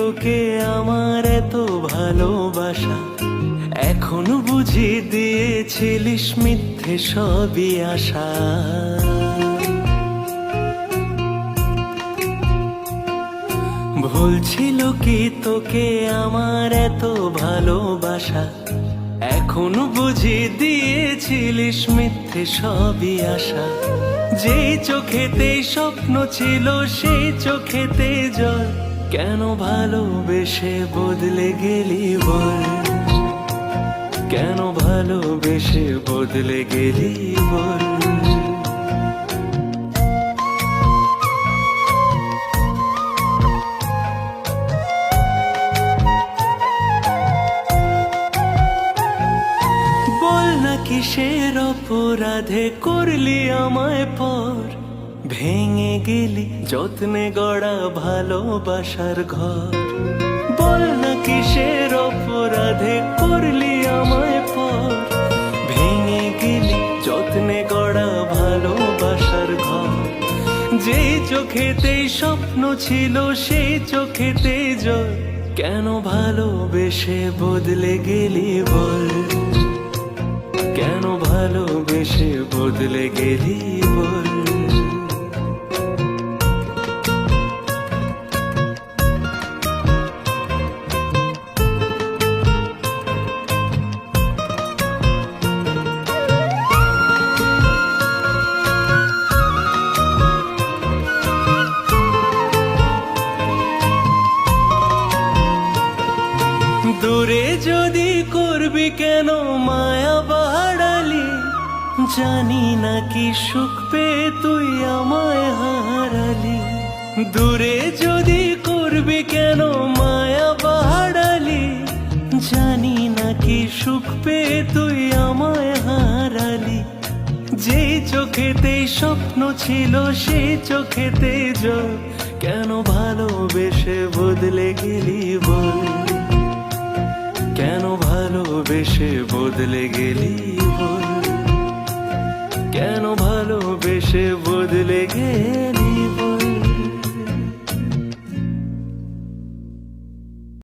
তোকে আমার এত ভালোবাসা, এখন বুঝি দিয়েছিলিস মিথ্যে সবই আশা। ভুল ছিল কি তোকে আমার এত ভালোবাসা, এখন বুঝি দিয়েছিলিস মিথ্যে সবই আশা। যেই চোখেতে স্বপ্ন ছিল সেই চোখেতে জল, কেন ভালোবেসে বদলে গেলি বল, কেন ভালোবেসে বদলে গেলি বল। বল না কিসের অপরাধে করলি আমায় পর, ভেঙে গেলি যত্নে গড়া ভালোবাসার ঘর। বল না কিসের অপরাধে করলি আমায় পর, ভেঙে গেলি যত্নে গড়া ভালোবাসার ঘর। যেই চোখেতে স্বপ্ন ছিল সেই চোখেতে জল, কেন ভালোবেসে বদলে গেলি বল, কেন ভালোবেসে বদলে গেলি বল। দূরে যদি করবি কেন মায়া বাড়ালি, জানি না কি সুখ পেয়ে তুই আমায় হারালি। দূরে যদি করবি কেন মায়া বাড়ালি, জানি না কি সুখ পেয়ে তুই আমায় হারালি। যেই চোখেতে স্বপ্ন ছিল সেই চোখেতে জল, কেন ভালোবেসে বদলে গেলি বল, কেন ভালোবেসে বদলে গেলি বল, কেন ভালোবেসে বদলে গেলি।